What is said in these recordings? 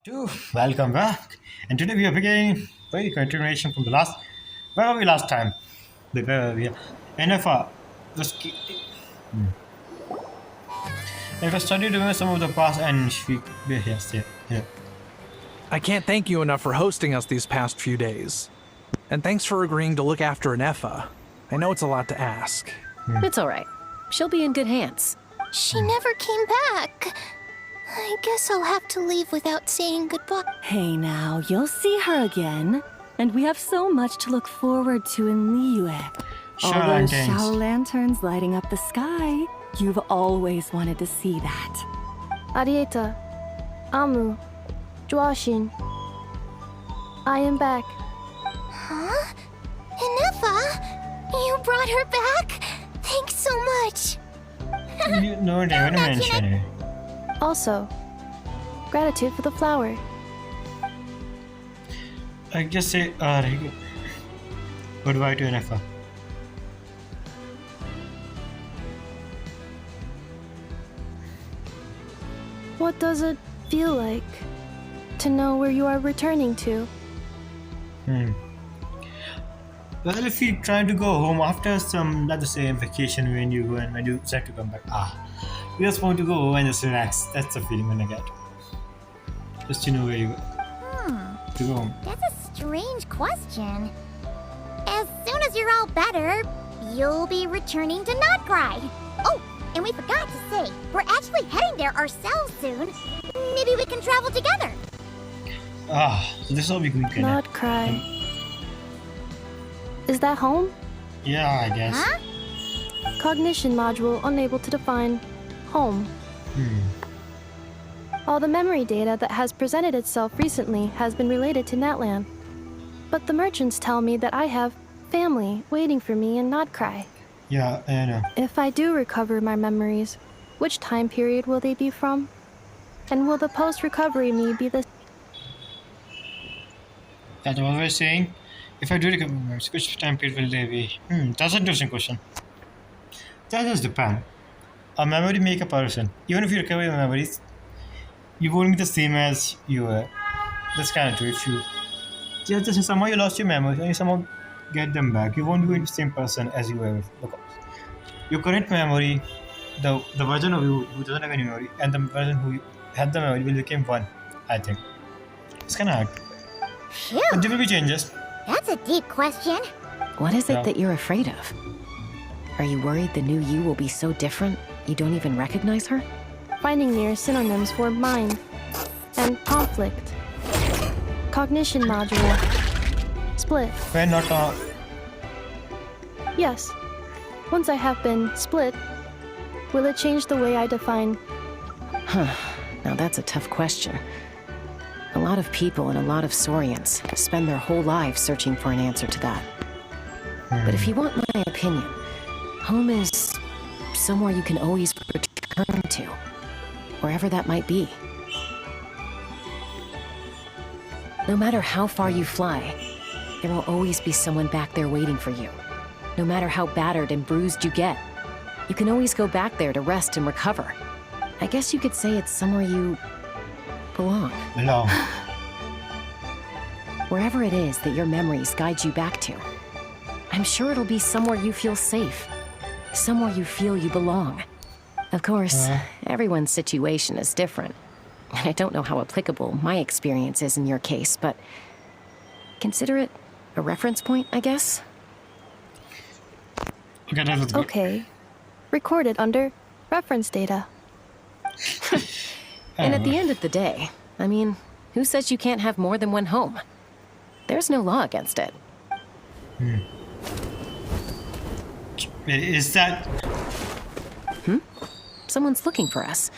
Welcome back. And today we are beginning very continuation from the last. Where were we last time? Where were we? NFR. Just keep, let us study to some of the past and speak. Yes, yeah. I can't thank you enough for hosting us these past few days. And thanks for agreeing to look after Anefa. I know it's a lot to ask. It's all right. She'll be in good hands. She never came back. I guess I'll have to leave without saying goodbye. Hey now, you'll see her again. And we have so much to look forward to in Liyue. All Shower those lanterns. shower lanterns lighting up the sky. You've always wanted to see that. Arieta, Amu, Joashin. I am back. Huh? Inefa? You brought her back? Thanks so much. No, they want to mention it. Also, gratitude for the flower. I just say, goodbye to NFR. What does it feel like to know where you are returning to? Well, if you're trying to go home after some, let's say, vacation when you go and when you decide to come back, you just want to go home and just relax. That's the feeling when I get. Just to know where you to go home. That's a strange question. As soon as you're all better, you'll be returning to Notcry. Oh, and we forgot to say, we're actually heading there ourselves soon. Maybe we can travel together. So this will be good. Not cry. Is that home? Yeah, I guess. Huh? Cognition module unable to define home. All the memory data that has presented itself recently has been related to Natlan. But the merchants tell me that I have family waiting for me in Notcry. Yeah, I know. If I do recover my memories, which time period will they be from? And will the post-recovery me be the... That's what I was saying. If I do recover memories, which time period will they be? That's an interesting question. That does depend. A memory make a person. Even if you recover your memories, you won't be the same as you were. That's kind of true. If you just somehow you lost your memories and you somehow get them back, you won't be the same person as you were. Because your current memory, the version of you who doesn't have any memory, and the version who had the memory will become one. I think it's kind of hard. Phew, But there will be changes. that's a deep question. What is Yeah. it that you're afraid of? Are you worried the new you will be so different you don't even recognize her? Finding near synonyms for mind and conflict. Cognition module. Split. When not Yes. Once I have been split, will it change the way I define... Now that's a tough question. A lot of people and a lot of Saurians spend their whole lives searching for an answer to that. But if you want my opinion, home is somewhere you can always return to, wherever that might be. No matter how far you fly, there will always be someone back there waiting for you. No matter how battered and bruised you get, you can always go back there to rest and recover. I guess you could say it's somewhere you belong. belong. Wherever it is that your memories guide you back to, I'm sure it'll be somewhere you feel safe, somewhere you feel you belong. Of course, everyone's situation is different, and I don't know how applicable my experience is in your case, but consider it a reference point, I guess. Okay, that was good. Okay. Recorded under reference data. And at the end of the day, I mean, who says you can't have more than one home? There's no law against it. Is that Someone's looking for us.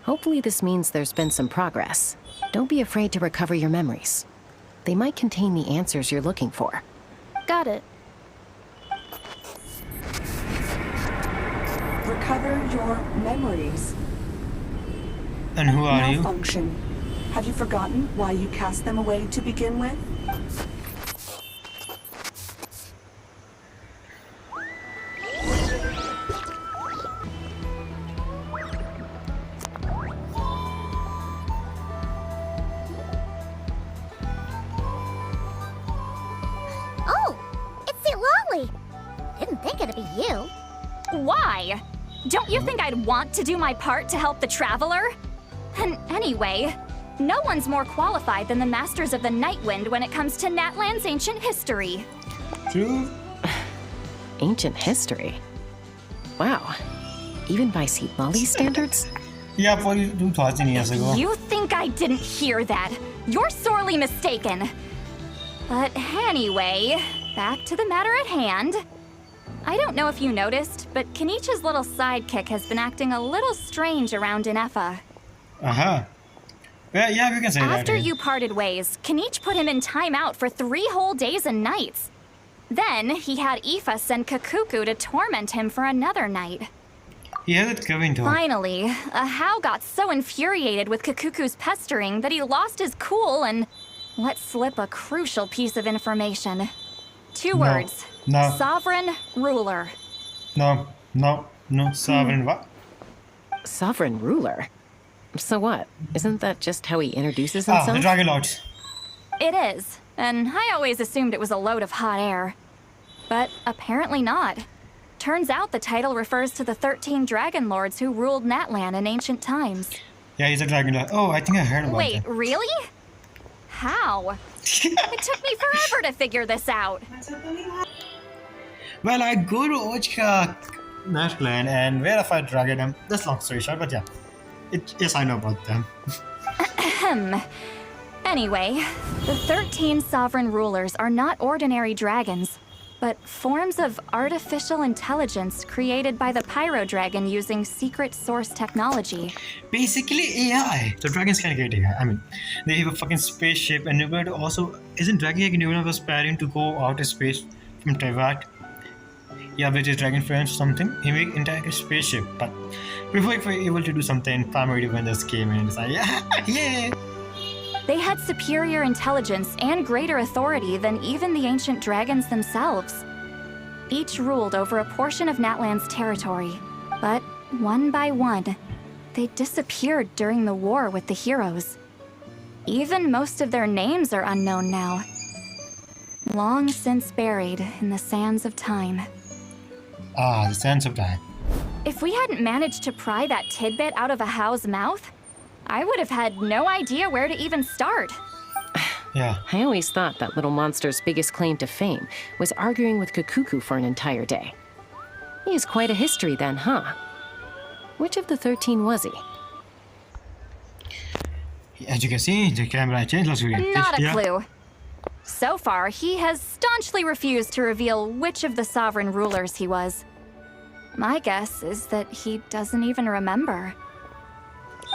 Hopefully this means there's been some progress. Don't be afraid to recover your memories. They might contain the answers you're looking for. Got it. Recover your memories. and who are you? Malfunction. Have you forgotten why you cast them away to begin with? didn't think it'd be you. Why? Don't you think I'd want to do my part to help the Traveler? And anyway, no one's more qualified than the Masters of the Nightwind when it comes to Natlan's ancient history. True. Ancient history? Wow. Even by Seatmali standards? Yeah, 42,000 years ago. You think I didn't hear that? You're sorely mistaken. But anyway, back to the matter at hand. I don't know if you noticed, but Kenichi's little sidekick has been acting a little strange around Inefa. Uh-huh. Well, yeah, we can say that. After yeah. you parted ways, Kenich put him in timeout for 3 whole days and nights. Then he had Aoife send Kakuku to torment him for another night. He had it coming to him. Finally, Ahau got so infuriated with Kakuku's pestering that he lost his cool and let slip a crucial piece of information. 2 words. No. Sovereign ruler. No. Sovereign what? Sovereign ruler? So what? Isn't that just how he introduces Ah, himself? the Dragon Lords. It is, and I always assumed it was a load of hot air. But apparently not. Turns out the title refers to the 13 Dragon Lords who ruled Natlan in ancient times. Yeah, he's a Dragon Lord. Oh, I think I heard about Wait, that. really? How? It took me forever to figure this out. Well, I go to Ochka Natlan and verify Dragon. That's long story short, but yeah. Yes, I know about them. Anyway, the 13 sovereign rulers are not ordinary dragons, but forms of artificial intelligence created by the Pyro Dragon using secret source technology. Basically AI. So dragons can get AI. I mean, they have a fucking spaceship, and Nubert also isn't Dragon Nubert was planning to go out of space from Teyvat. Yeah, with his dragon friends or something. He made entire spaceship, but before he was able to do something, Primary Defenders came in and said, yeah. They had superior intelligence and greater authority than even the ancient dragons themselves. Each ruled over a portion of Natlan's territory, but one by one, they disappeared during the war with the heroes. Even most of their names are unknown now. Long since buried in the sands of time. Ah, the sands of time. If we hadn't managed to pry that tidbit out of Ahau's mouth, I would have had no idea where to even start. Yeah. I always thought that little monster's biggest claim to fame was arguing with Kakuku for an entire day. He has quite a history then, huh? Which of the 13 was he? As you can see, the camera changed last week. Not a Yeah. clue. So far, he has staunchly refused to reveal which of the sovereign rulers he was. My guess is that he doesn't even remember.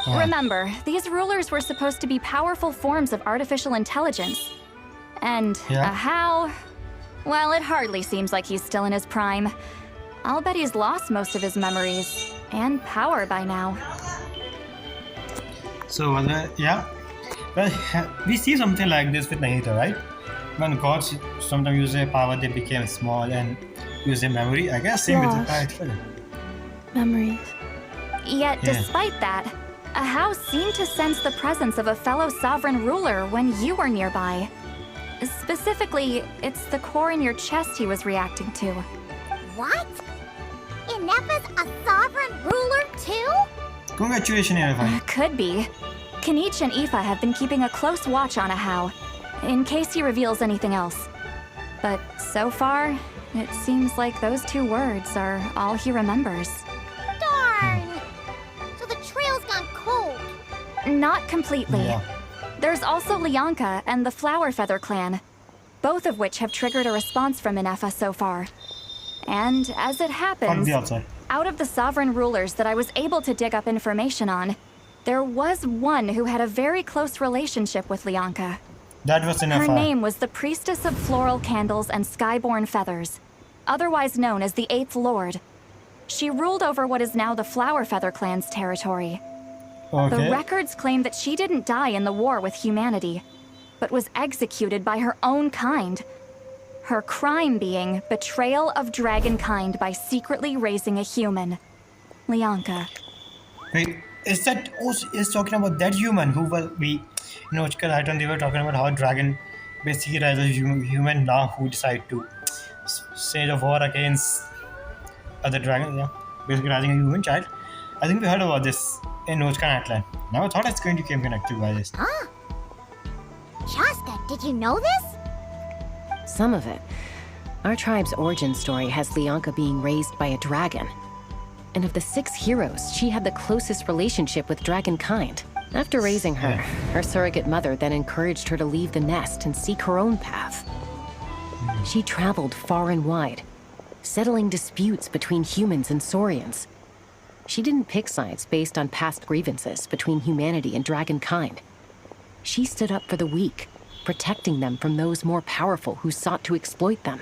Remember, these rulers were supposed to be powerful forms of artificial intelligence. And Ahau, well, it hardly seems like he's still in his prime. I'll bet he's lost most of his memories and power by now. So, yeah. Well, we see something like this with Nahida, right? When gods sometimes use their power, they became small and use their memory. I guess same with the character. Memories. Yet, despite that, Ahau seemed to sense the presence of a fellow sovereign ruler when you were nearby. Specifically, it's the core in your chest he was reacting to. What? Inefa's a sovereign ruler too? Congratulations, Inefa. Could be. Kenich and Aoife have been keeping a close watch on Ahau, in case he reveals anything else. But so far, it seems like those 2 words are all he remembers. Darn! So the trail's gone cold. Not completely. Yeah. There's also Lianka and the Flower Feather clan, both of which have triggered a response from Inefa so far. And as it From happens, the outside. out of the sovereign rulers that I was able to dig up information on, there was one who had a very close relationship with Lianka. That was Inefa. Her name was the Priestess of Floral Candles and Skyborn Feathers, otherwise known as the 8th Lord. She ruled over what is now the Flower Feather clan's territory. Okay. The records claim that she didn't die in the war with humanity, but was executed by her own kind. Her crime being betrayal of dragonkind by secretly raising a human. Lianka. Wait, is that also is talking about that human who will be, Archon, they were talking about how dragon basically raises a human now who decide to say the war against other dragon, yeah, basically raising a human child. I think we heard about this in Nojkan Atlan. Never thought it's going to become connected by this. Huh? Shaska, did you know this? Some of it. Our tribe's origin story has Leonka being raised by a dragon. And of the 6 heroes, she had the closest relationship with dragonkind. After raising her, her surrogate mother then encouraged her to leave the nest and seek her own path. She traveled far and wide, settling disputes between humans and Saurians. She didn't pick sides based on past grievances between humanity and dragonkind. She stood up for the weak, protecting them from those more powerful who sought to exploit them.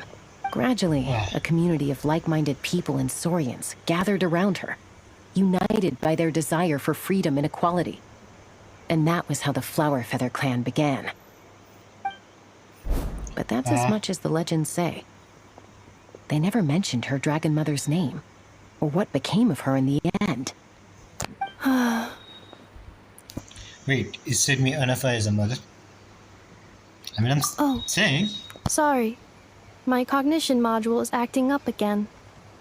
Gradually, a community of like-minded people and Saurians gathered around her, united by their desire for freedom and equality. And that was how the Flower Feather clan began. But that's as much as the legends say. They never mentioned her dragon mother's name, or what became of her in the end. Wait, you said me Anafa is a mother? I mean, I'm saying. Sorry. My cognition module is acting up again.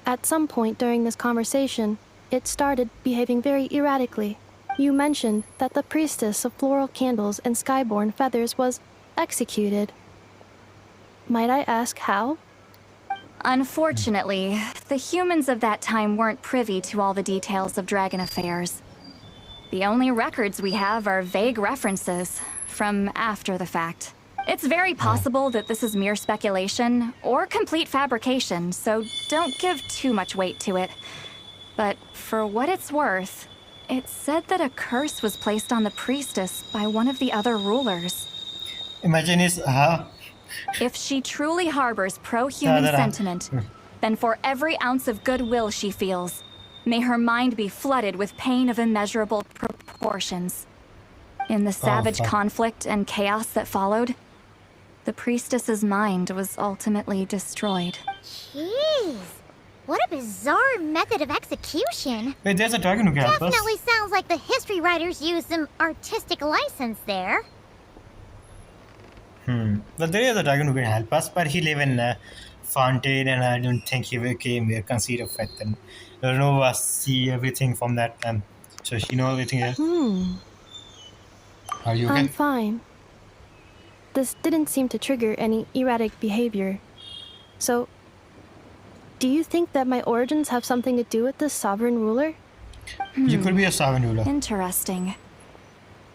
At some point during this conversation, it started behaving very erratically. You mentioned that the priestess of floral candles and skyborn feathers was executed. Might I ask how? Unfortunately, the humans of that time weren't privy to all the details of dragon affairs. The only records we have are vague references from after the fact. It's very possible that this is mere speculation or complete fabrication, so don't give too much weight to it. But for what it's worth, it's said that a curse was placed on the priestess by one of the other rulers. Imagine is If she truly harbors pro-human sentiment, then for every ounce of goodwill she feels, may her mind be flooded with pain of immeasurable proportions. In the savage conflict and chaos that followed, the priestess's mind was ultimately destroyed. Jeez. What a bizarre method of execution. Wait, there's a dragon who can help us. Definitely sounds like the history writers used some artistic license there. Well, there is a dragon who can help us, but he live in Fontaine, and I don't think he came here conceit of faith. And I don't know us see everything from that. So she know everything else. Are you okay? I'm fine. This didn't seem to trigger any erratic behavior. So, do you think that my origins have something to do with this sovereign ruler? You could be a sovereign ruler. Interesting.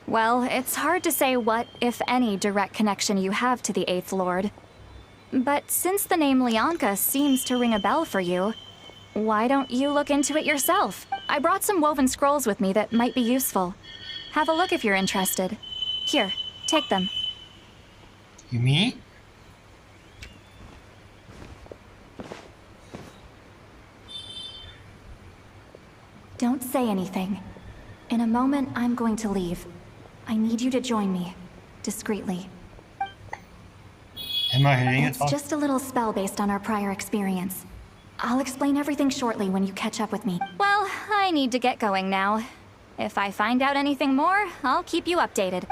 Well, it's hard to say what, if any, direct connection you have to the Eighth Lord. But since the name Leonka seems to ring a bell for you, why don't you look into it yourself? I brought some woven scrolls with me that might be useful. Have a look if you're interested. Here, take them. You me? Don't say anything. In a moment, I'm going to leave. I need you to join me, discreetly. Am I hearing it? It's just a little spell based on our prior experience. I'll explain everything shortly when you catch up with me. Well, I need to get going now. If I find out anything more, I'll keep you updated.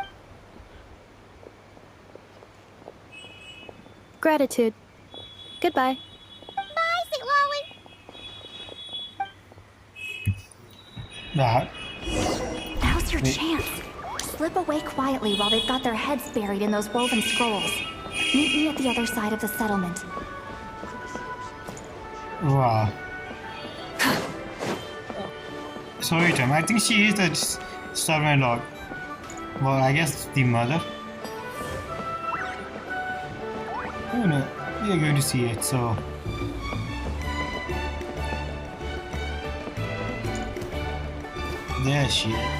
Gratitude. Goodbye. Bye, St. Lolly. That. Now's your chance. Slip away quietly while they've got their heads buried in those woven scrolls. Meet me at the other side of the settlement. Wow. Sorry, Tom. I think she is the sovereign lord. Well, I guess the mother. Oh no, we are going to see it, so. There she is.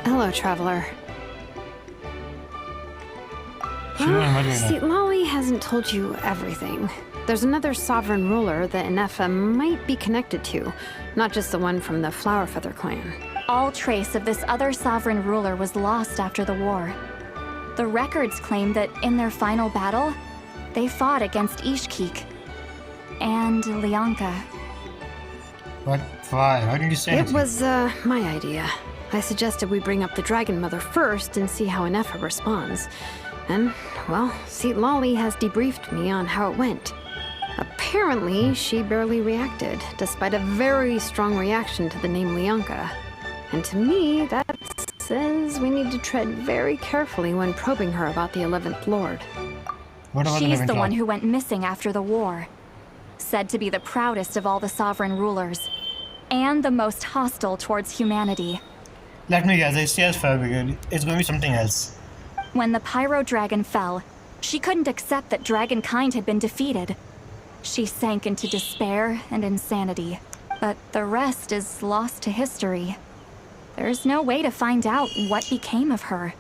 Hello, traveler. See, Lolly hasn't told you everything. There's another sovereign ruler that Inefa might be connected to, not just the one from the Flower Feather clan. All trace of this other sovereign ruler was lost after the war. The records claim that in their final battle, they fought against Ishkik and Leonka. What? Why? Why did you say It anything? was, my idea. I suggested we bring up the Dragon Mother first and see how Inefa responds. And Well, Seat Lolly has debriefed me on how it went. Apparently, she barely reacted, despite a very strong reaction to the name Leonka. And to me, that says we need to tread very carefully when probing her about the 11th Lord. What about She's the the 11th one Lord? who went missing after the war. Said to be the proudest of all the sovereign rulers. And the most hostile towards humanity. Let me guess, I see as Fabian. It's going to be something else. When the Pyro Dragon fell, she couldn't accept that dragonkind had been defeated. She sank into despair and insanity. But the rest is lost to history. There's no way to find out what became of her.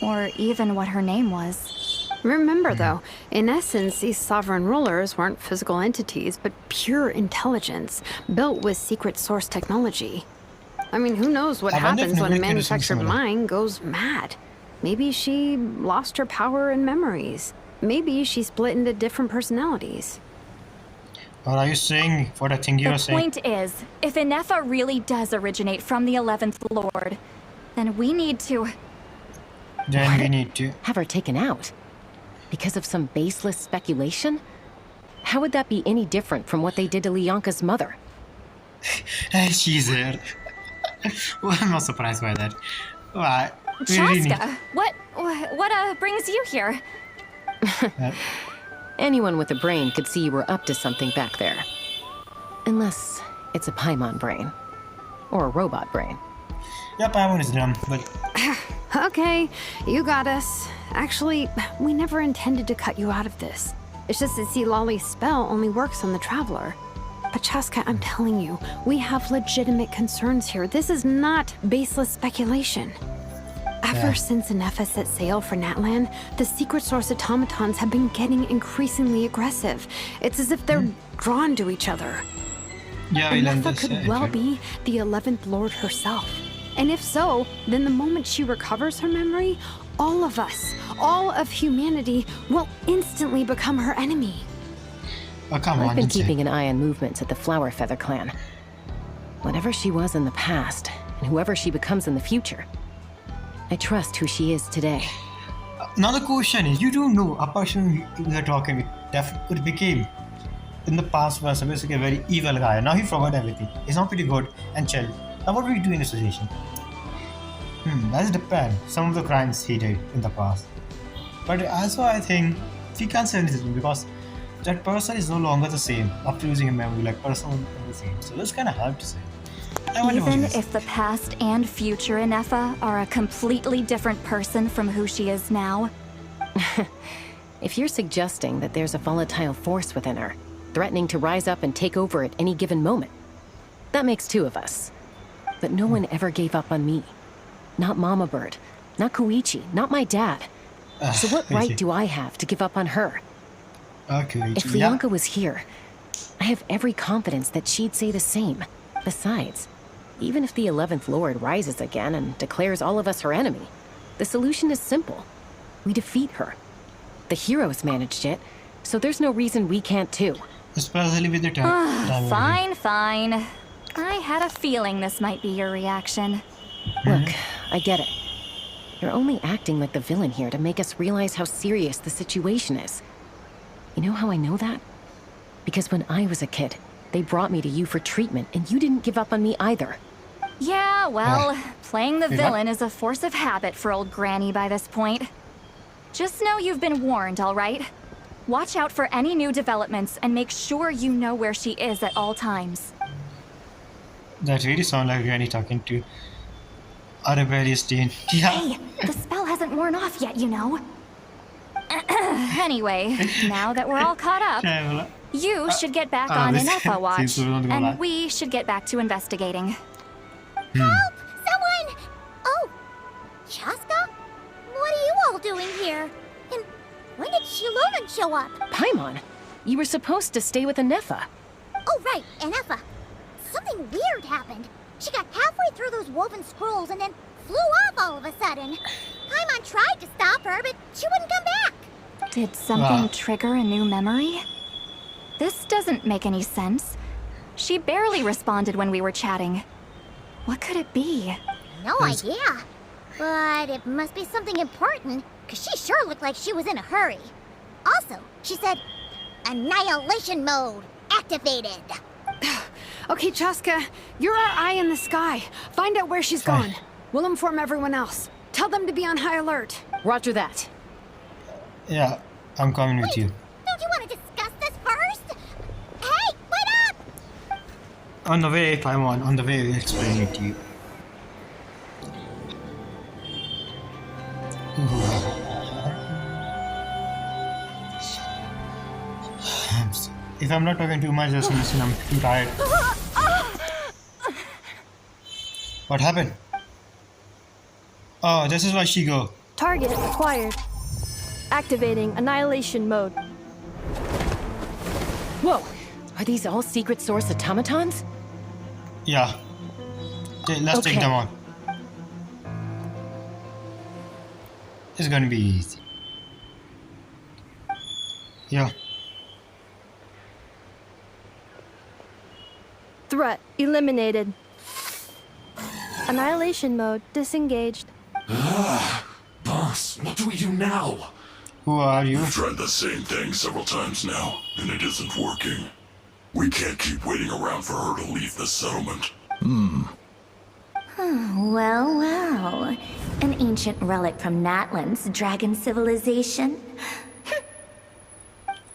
Or even what her name was. Remember, though, in essence, these sovereign rulers weren't physical entities, but pure intelligence, built with secret source technology. I mean, who knows what I wonder if happens when a Nubia could do something manufactured similar. mind goes mad? Maybe she lost her power and memories. Maybe she split into different personalities. Or are you saying what I think you The are saying? point is, if Inefa really does originate from the 11th Lord, then we need to... Then we need to. Have her taken out? Because of some baseless speculation? How would that be any different from what they did to Leonka's mother? She's there. Well, I'm not surprised by that. Why? We really need- Chaska, what brings you here? Anyone with a brain could see you were up to something back there. Unless it's a Paimon brain. Or a robot brain. Yeah, Paimon is dumb, but Okay, you got us. Actually, we never intended to cut you out of this. It's just that see, Lolly's spell only works on the Traveler. But Chaska, I'm telling you, we have legitimate concerns here. This is not baseless speculation. Ever since Inefa set sail for Natlan, the secret source automatons have been getting increasingly aggressive. It's as if they're drawn to each other. yeah, we learned Inefa this. could well be the 11th Lord herself. And if so, then the moment she recovers her memory, all of us, all of humanity, will instantly become her enemy. Oh, come on, I've been Jinsei. keeping an eye on movements at the Flower Feather clan. Whatever she was in the past, and whoever she becomes in the future, I trust who she is today. Now the question is, you don't know a person we are talking with definitely became in the past was basically a very evil guy. Now he forgot everything. He's not pretty good and chill. Now what do we do in this situation? That's depend. Some of the crimes he did in the past. But also I think we can't say anything because that person is no longer the same after losing a memory, like person is the same. So that's kind of hard to say. I wonder what Even it is. if the past and future Inefa are a completely different person from who she is now, If you're suggesting that there's a volatile force within her, threatening to rise up and take over at any given moment, that makes two of us. But no one ever gave up on me. Not Mama Bird, not Koichi, not my dad. So what right do I have to give up on her? Okay, If yeah. Leonka was here, I have every confidence that she'd say the same. Besides, even if the 11th Lord rises again and declares all of us her enemy, the solution is simple. We defeat her. The heroes managed it, so there's no reason we can't too. Especially with the time. fine. I had a feeling this might be your reaction. Look, I get it. You're only acting like the villain here to make us realize how serious the situation is. You know how I know that? Because when I was a kid, they brought me to you for treatment, and you didn't give up on me either. Yeah, well, playing the Yeah. villain is a force of habit for old Granny by this point. Just know you've been warned, all right? Watch out for any new developments and make sure you know where she is at all times. That really sounds like Granny talking to a rebellious teen. Yeah. Hey, the spell hasn't worn off yet, you know. Anyway, now that we're all caught up, you should get back on this Inefa watch, seems to be on the line. and we should get back to investigating. Help! Someone! Oh, Chaska? What are you all doing here? And when did Shiloran show up? Paimon, you were supposed to stay with Anefa. Oh, right, Inefa. Something weird happened. She got halfway through those woven scrolls and then flew off all of a sudden. Paimon tried to stop her, but she wouldn't come back. Did something trigger a new memory? This doesn't make any sense. She barely responded when we were chatting. What could it be? No idea. But it must be something important. Cause she sure looked like she was in a hurry. Also, she said, annihilation mode activated. Okay, Chaska, you're our eye in the sky. Find out where she's gone. We'll inform everyone else. Tell them to be on high alert. Roger that. Yeah, I'm coming with you. Don't you want to discuss this first? Hey, wait up! On the way, Paimon, on the way, we'll explain it to you. If I'm not talking too much, just listen, I'm too tired. What happened? Oh, this is why she go. Target acquired. Activating annihilation mode. Whoa! Are these all secret source automatons? Yeah. Okay, let's take them on. It's gonna be easy. Yeah. Threat eliminated. Annihilation mode disengaged. Boss, what do we do now? Who are you? We've tried the same thing several times now, and it isn't working. We can't keep waiting around for her to leave the settlement. Well, well. An ancient relic from Natlan's dragon civilization.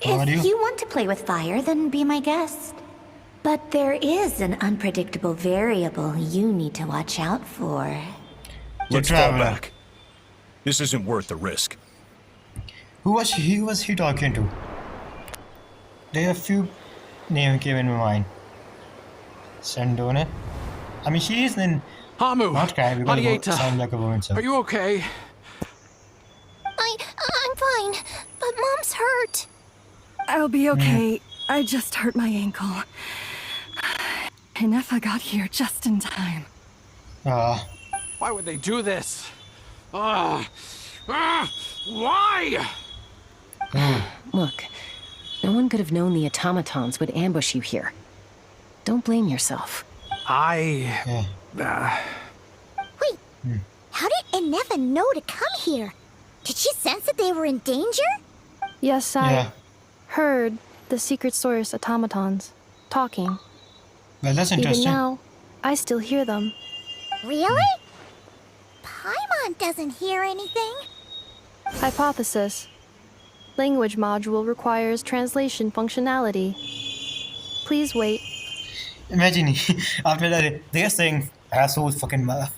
If you want to play with fire, then be my guest. But there is an unpredictable variable you need to watch out for. Let's fall back. This isn't worth the risk. Who was he talking to? There are a few names came in my mind. Sandone. I mean, she is in. Hamu, Not crying because it Marieta, sounds like a woman. So. are you okay? I'm fine, but Mom's hurt. I'll be okay. I just hurt my ankle. And Effa got here just in time. Why would they do this? Why? Look, no one could have known the automatons would ambush you here. Don't blame yourself. Wait, how did Enefa know to come here? Did she sense that they were in danger? Yes, I heard the secret source automatons talking. Well, that's interesting. Even now, I still hear them. Really? Paimon doesn't hear anything. Hypothesis. Language module requires translation functionality. Please wait. Imagine after that they are saying assholes fucking mouth.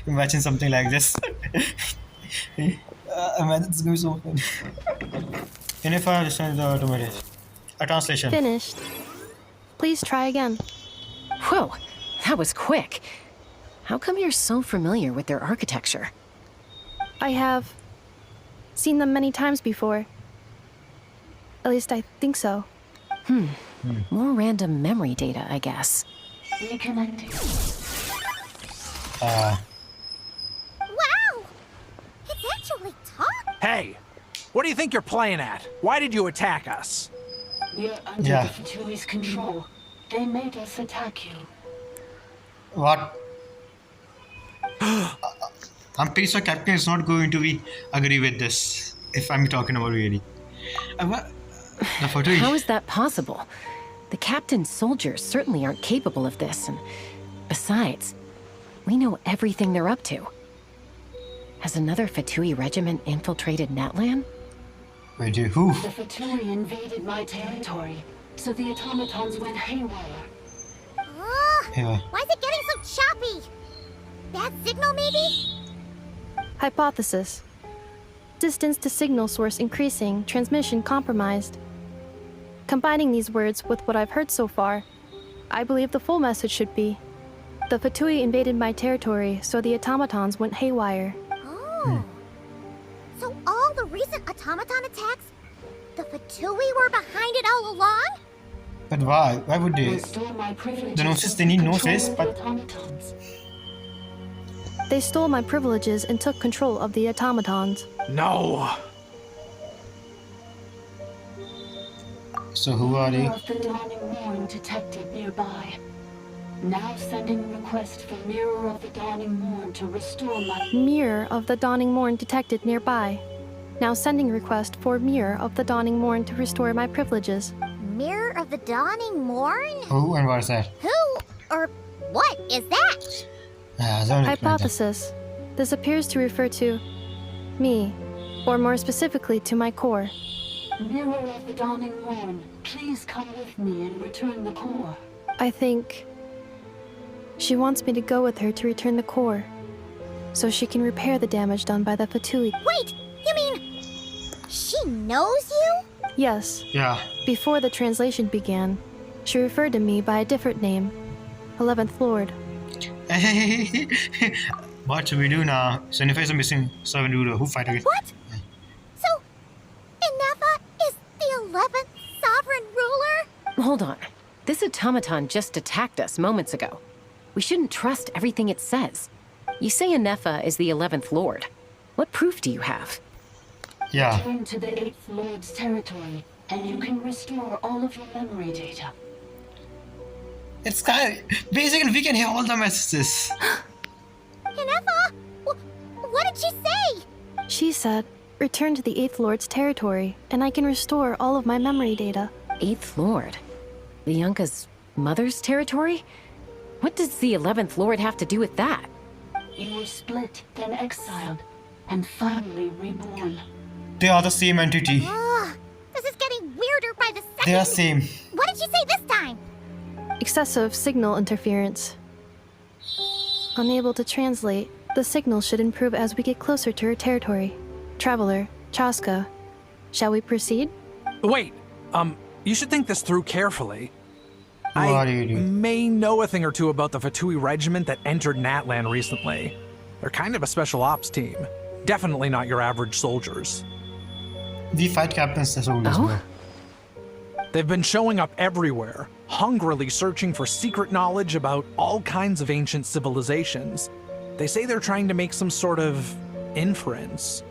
Imagine something like this. Imagine it's gonna be so funny. And if I understand the automated a translation. Finished. Please try again. Whoa, that was quick. How come you're so familiar with their architecture? I have seen them many times before. At least I think so. More random memory data, I guess. Reconnecting. Uh, Wow! It's actually talking. Hey, what do you think you're playing at? Why did you attack us? We're under Yeah. the Fatui's control. They made us attack you. what? I'm pretty sure Captain is not going to be agree with this. If I'm talking about really. The photo. How is that possible? The captain's soldiers certainly aren't capable of this, and besides, we know everything they're up to. Has another Fatui regiment infiltrated Natlan? Wait, who? The Fatui invaded my territory, so the automatons went haywire. Yeah. Why is it getting so choppy? Bad signal, maybe? Hypothesis. Distance to signal source increasing, transmission compromised. Combining these words with what I've heard so far, I believe the full message should be: the Fatui invaded my territory, so the automatons went haywire. Oh. So all the recent automaton attacks, the Fatui were behind it all along? But why? Why would they? Restore my privileges The noses, of they need control noses, of but the automatons. They stole my privileges and took control of the automatons. No. so who are they? Mirror of the Dawning Morn detected nearby. Now sending request for Mirror of the Dawning Morn to restore my... Mirror of the Dawning Morn detected nearby. Now sending request for Mirror of the Dawning Morn to restore my privileges. Mirror of the Dawning Morn? Who and what is that? Who or what is that? Hypothesis. This appears to refer to me, or more specifically to my core. Mirror of the Dawning Morn, please come with me and return the core. I think she wants me to go with her to return the core, so she can repair the damage done by the Fatui. Wait, you mean she knows you? Yes. Yeah. Before the translation began, she referred to me by a different name, 11th Lord. What should we do now? So Nefa is a missing servant ruler. Who fight against? What? So, Nefa is the 11th sovereign ruler? Hold on. This automaton just attacked us moments ago. We shouldn't trust everything it says. You say Nefa is the 11th Lord. What proof do you have? Yeah. Return to the 8th Lord's territory, and you can restore all of your memory data. It's kind of, basically we can hear all the messages. Nefa, what did she say? She said, return to the 8th Lord's territory, and I can restore all of my memory data. 8th Lord? The Yunka's mother's territory? What does the 11th Lord have to do with that? You were split, then exiled, and finally reborn. They are the same entity. This is getting weirder by the second. They are same. What did she say this time? Excessive signal interference. Unable to translate, the signal should improve as we get closer to her territory. Traveler, Chaska, shall we proceed? Wait, you should think this through carefully. What do you do? May know a thing or two about the Fatui regiment that entered Natlan recently. They're kind of a special ops team. Definitely not your average soldiers. We fight captains as always. They've been showing up everywhere, hungrily searching for secret knowledge about all kinds of ancient civilizations. They say they're trying to make some sort of inference.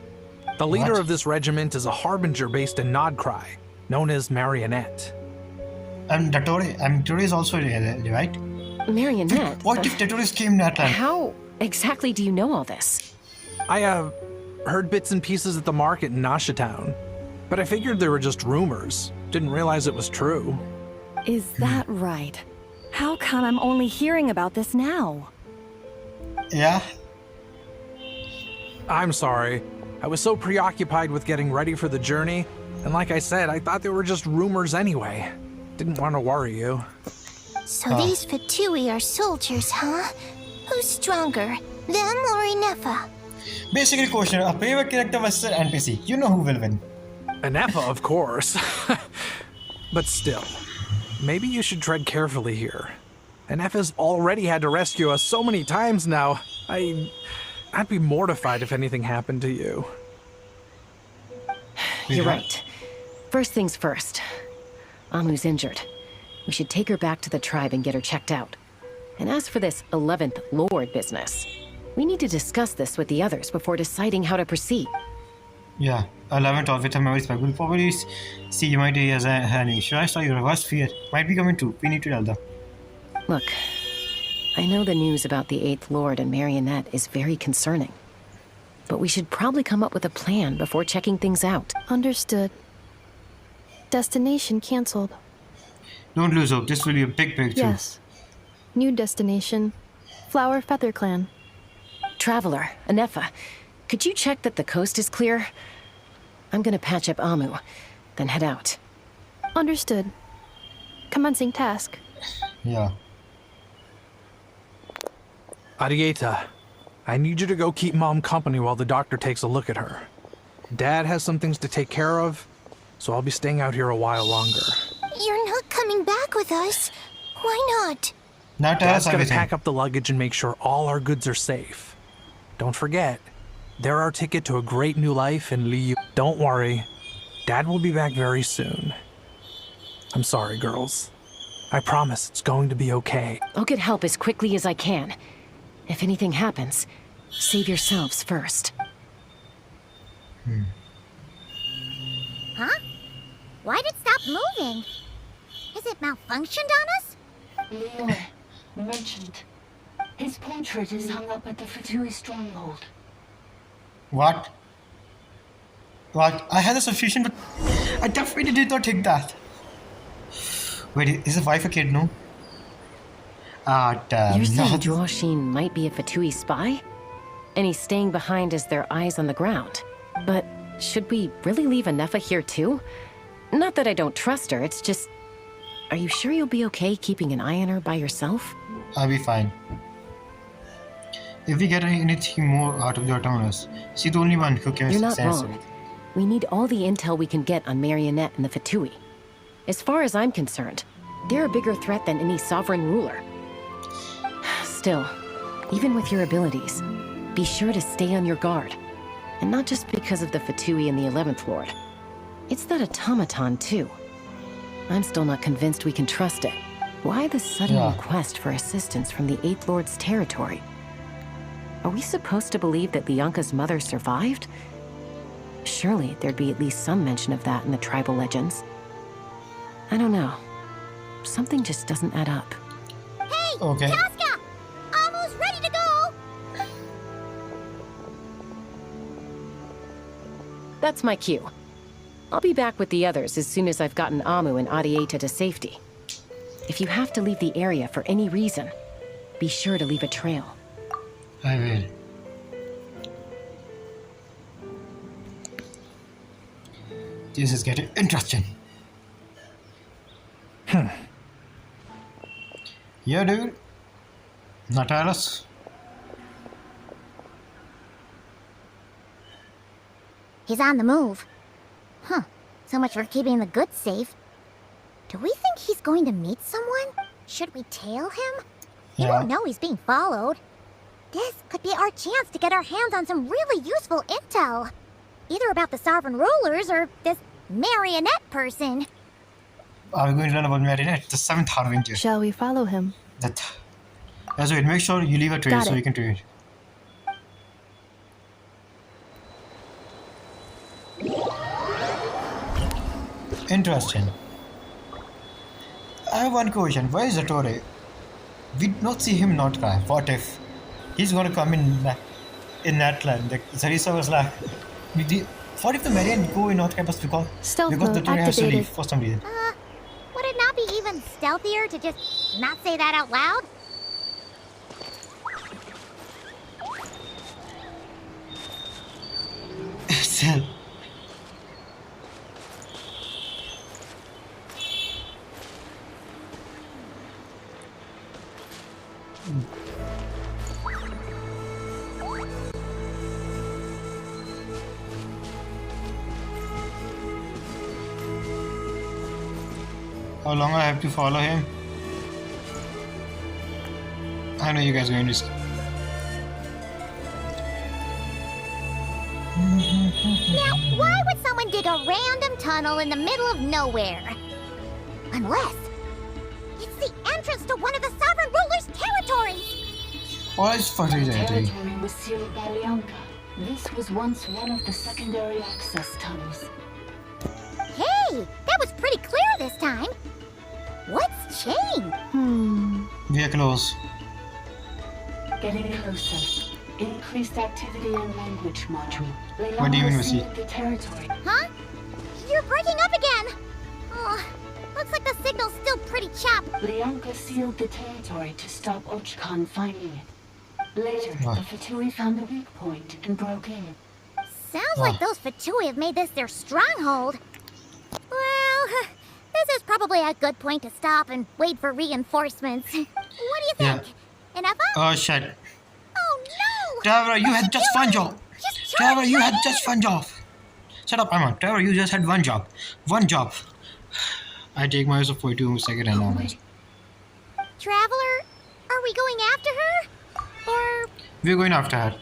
The leader of this regiment is a harbinger based in Nodcry, known as Marionette. And Dottore is also there, right? Marionette? What if Dottore came to Natlan? How exactly do you know all this? I heard bits and pieces at the market in Nasha Town, but I figured they were just rumors. Didn't realize it was true. Is that right? How come I'm only hearing about this now? Yeah? I'm sorry. I was so preoccupied with getting ready for the journey, and like I said, I thought they were just rumors anyway. Didn't want to worry you. So these Fatui are soldiers, huh? Who's stronger, them or Nefa? Basically, question: a favorite character versus an NPC. You know who will win? Anefa, of course. But still, maybe you should tread carefully here. Anefa's already had to rescue us so many times now. I'd be mortified if anything happened to you. You're right. First things first. Amu's injured. We should take her back to the tribe and get her checked out. And as for this 11th Lord business, we need to discuss this with the others before deciding how to proceed. Yeah, 11th or with a memory spec. We'll probably see you might as a enemy. Should I start your reverse fear? Might be coming too. We need to tell them. Look, I know the news about the 8th Lord and Marionette is very concerning. But we should probably come up with a plan before checking things out. Understood. Destination cancelled. Don't lose hope. This will be a big breakthrough. Yes. New destination. Flower Feather Clan. Traveler, Anefa, could you check that the coast is clear? I'm gonna patch up Amu, then head out. Understood. Commencing task. Yeah. Arieta, I need you to go keep Mom company while the doctor takes a look at her. Dad has some things to take care of, so I'll be staying out here a while longer. You're not coming back with us. Why not? Dad's gonna pack up the luggage and make sure all our goods are safe. Don't forget, they're our ticket to a great new life in Liu. Don't worry, Dad will be back very soon. I'm sorry, girls. I promise it's going to be okay. I'll get help as quickly as I can. If anything happens, save yourselves first. Huh? Why'd it stop moving? Is it malfunctioned on us? Leroy, merchant. His portrait is hung up at the Fatui stronghold. What? What? I had a suspicion, but I definitely did not think that. Wait, is the wife a kid? No. Ah, damn. You're saying No. Joashin might be a Fatui spy? And he's staying behind as their eyes on the ground. But should we really leave Anefa here too? Not that I don't trust her, it's just... Are you sure you'll be okay keeping an eye on her by yourself? I'll be fine. If we get anything more out of the Archoners, she's the only one who can You're not sense wrong. it. We need all the intel we can get on Marionette and the Fatui. As far as I'm concerned, they're a bigger threat than any sovereign ruler. Still, even with your abilities, be sure to stay on your guard. And not just because of the Fatui and the 11th Lord. It's that automaton, too. I'm still not convinced we can trust it. Why the sudden request for assistance from the 8th Lord's territory? Are we supposed to believe that Lianka's mother survived? Surely there'd be at least some mention of that in the tribal legends. I don't know. Something just doesn't add up. Hey, Okay. Chaska! Almost ready to go! That's my cue. I'll be back with the others as soon as I've gotten Amu and Adieta to safety. If you have to leave the area for any reason, be sure to leave a trail. I will. This is getting interesting. Yeah, dude. Natalis. He's on the move. Huh. So much for keeping the goods safe. Do we think he's going to meet someone? Should we tail him? He won't know he's being followed. This could be our chance to get our hands on some really useful intel. Either about the sovereign rulers or this marionette person. Are we going to learn about Marionette, the 7th Harbinger? Shall we follow him? That's right. Make sure you leave a trail Got so it. you can trade. Interesting. I have one question. Where is Zatori? We did not see him not cry. What if he's going to come in that land? Like Zarisa was like, what if the Marian go in not campus because Stealth the mode Zatori has to activated. leave for some reason? Would it not be even stealthier to just not say that out loud? Still. How long I have to follow him? I know you guys are going to. Now, why would someone dig a random tunnel in the middle of nowhere? Unless it's the entrance to one of the sovereign ruler's territories! What is funny The that thing? territory was sealed by Lianka. This was once one of the secondary access tunnels. Hey, that was pretty clear this time. What's changed? We are close. Getting closer. Increased activity in language module. What do you mean, Lianka Missy? sealed the territory. Huh? You're breaking up again! Oh, looks like the signal's still pretty choppy. Lianka sealed the territory to stop Archon finding it. Later, What? the Fatui found a weak point and broke in. Sounds like those Fatui have made this their stronghold. Well, this is probably a good point to stop and wait for reinforcements. What do you think? Enough? Oh shit. Oh no! Trevor, you had just one job. Just Trevor, you had just one job. Shut up, Emma. Trevor, you just had one job. One job. I take my use of 42 seconds and now. Traveler, are we going after her? Or... We're going after her.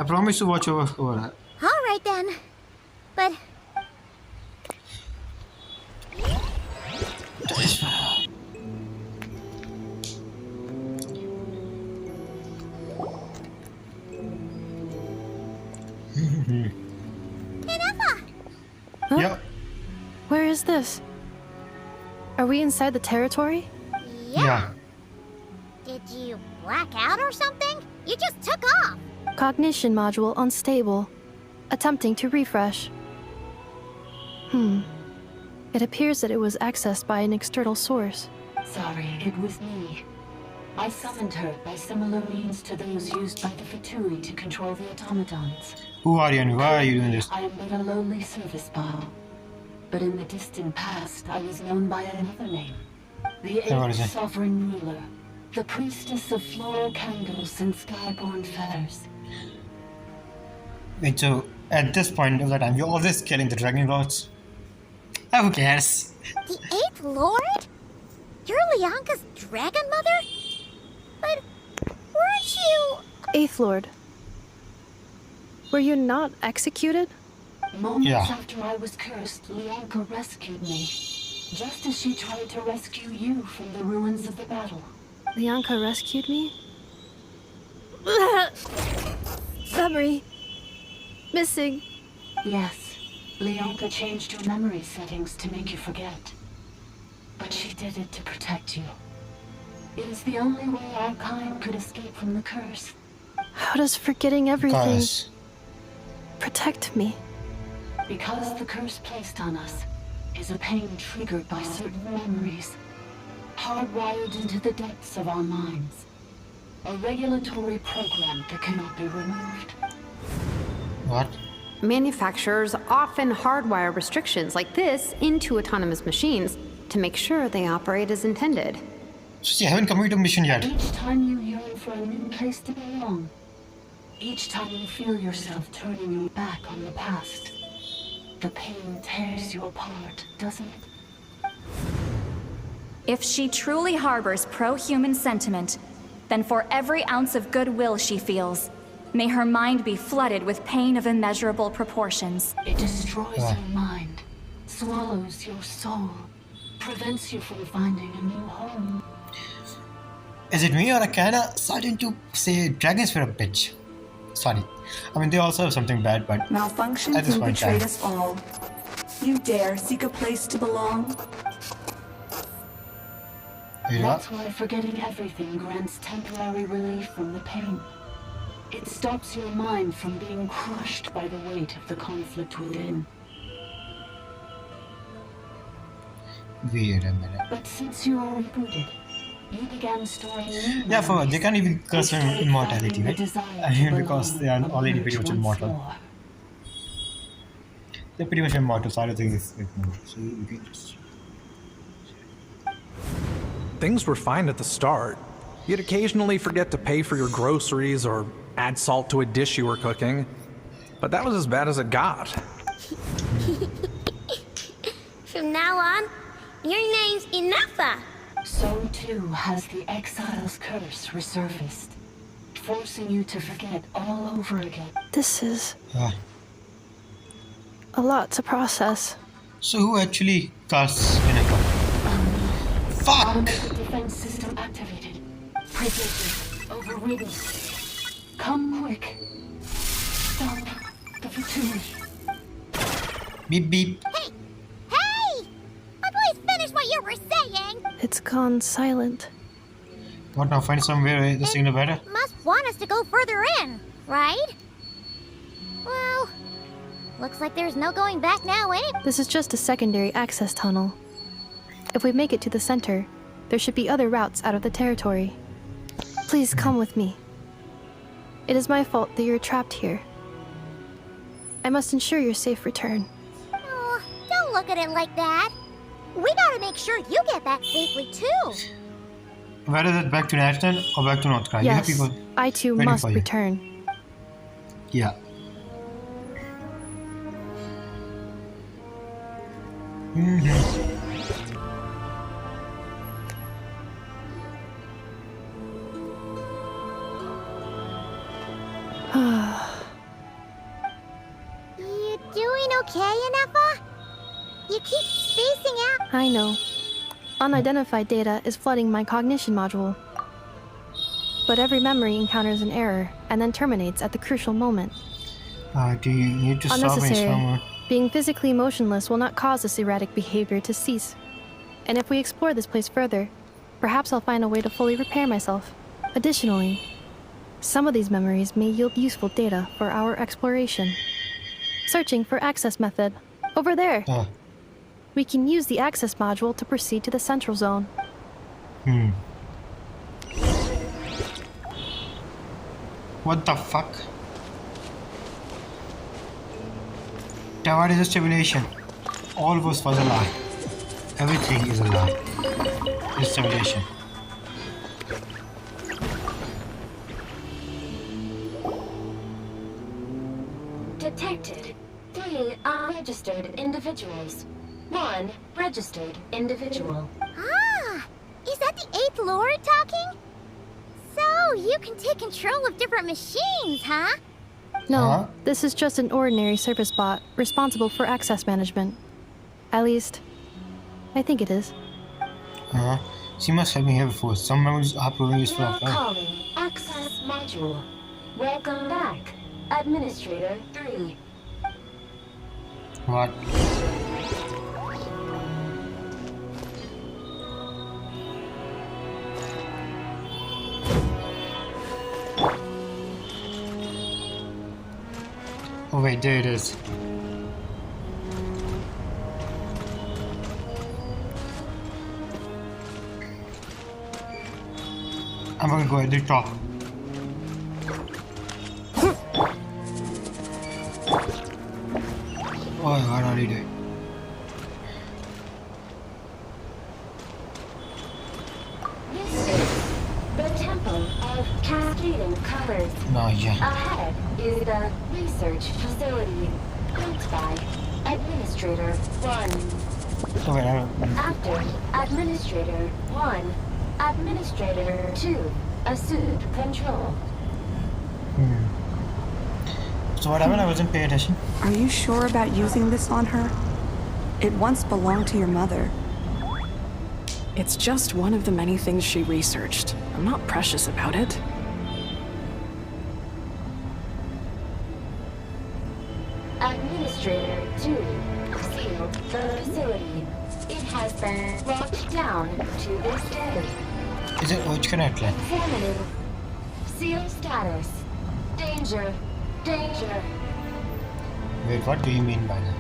I promise to watch over her. Alright then. But... Huh? Yep. Where is this? Are we inside the territory? Yeah. Did you black out or something? You just took off. Cognition module unstable. attempting to refresh. It appears that it was accessed by an external source. Sorry, it was me. I summoned her by similar means to those used by the Fatui to control the automatons. Who are you and why are you doing this? I am but a lowly service bot. But in the distant past, I was known by another name. The eighth sovereign ruler. The priestess of floral candles and skyborn feathers. Wait, so at this point of the time, you're always killing the dragon lords? Who cares? The 8th Lord? You're Lianka's dragon mother? But weren't you... 8th Lord. Were you not executed? Moments after I was cursed, Lianka rescued me. Just as she tried to rescue you from the ruins of the battle. Lianka rescued me? Memory. Missing. Yes. Lianka changed your memory settings to make you forget. But she did it to protect you. It is the only way our kind could escape from the curse. How does forgetting everything protect me? Because the curse placed on us is a pain triggered by certain memories, hardwired into the depths of our minds. A regulatory program that cannot be removed. What? Manufacturers often hardwire restrictions like this into autonomous machines to make sure they operate as intended. So you haven't completed a mission yet. Each time you yearn for a new place to belong, each time you feel yourself turning your back on the past, the pain tears you apart, doesn't it? If she truly harbors pro-human sentiment, then for every ounce of goodwill she feels, may her mind be flooded with pain of immeasurable proportions. It destroys your mind, swallows your soul, prevents you from finding a new home. Is it me or I kinda starting to say dragons were a bitch? Sorry. I mean, they also have something bad, but Malfunction at this can point betray in time. us all. You dare seek a place to belong? That's why forgetting everything grants temporary relief from the pain. It stops your mind from being crushed by the weight of the conflict within. Wait a minute. But since you are rebooted, you began storing new Yeah, for they can't even curse from immortality, right? I mean, because they are already pretty much immortal. They're pretty much immortal, so I don't think it's like, so you can just... Things were fine at the start. You'd occasionally forget to pay for your groceries or add salt to a dish you were cooking. But that was as bad as it got. From now on, your name's Inafa. So too has the Exile's curse resurfaced, forcing you to forget all over again. This is a lot to process. So who actually casts Inafa? Fuck! Automatic defense system activated. Predicted. Overridden. Come quick. Stop the Fatui. Beep beep. Hey! Hey! Please finish what you were saying! It's gone silent. What now? Find somewhere the signal better? Must want us to go further in, right? Well, looks like there's no going back now anyway. This is just a secondary access tunnel. If we make it to the center, there should be other routes out of the territory. Please come with me. It is my fault that you're trapped here. I must ensure your safe return. Oh, don't look at it like that. We gotta make sure you get back safely too. Where is it? Back to National or back to North Korea? Yes, You have people I too waiting must for you. return. Yeah. You doing okay, Inafa? You keep spacing out. I know. Unidentified data is flooding my cognition module. But every memory encounters an error and then terminates at the crucial moment. Do you need to stop and Unnecessary. somewhere? Being physically motionless will not cause this erratic behavior to cease. And if we explore this place further, perhaps I'll find a way to fully repair myself. Additionally, some of these memories may yield useful data for our exploration. Searching for access method. Over there. Oh. We can use the access module to proceed to the central zone. What the fuck? Tower is a stimulation. All was a lie. Everything is a lie. It's stimulation. Detected 3 unregistered individuals. 1 registered individual. Ah, is that the 8th Lord talking? So, you can take control of different machines, huh? No, this is just an ordinary service bot responsible for access management. At least, I think it is. She must have been here before. Some memories are proving useful. Now calling access module. Welcome back, Administrator 3. What? Oh wait, there it is. I'm gonna go at the top. Oh, what are you doing? This is the Temple of Cascading Colors. No, yeah. Ahead is the research facility, built by Administrator 1. Oh wait, I don't... After Administrator 1, Administrator 2 assumed control. So what happened? I wasn't paying attention. Are you sure about using this on her? It once belonged to your mother. It's just one of the many things she researched. I'm not precious about it. Administrator 2 sealed the facility. It has been locked down to this day. Is it which connect line? Examining. Seal status. Danger. Danger. Wait, what do you mean by that?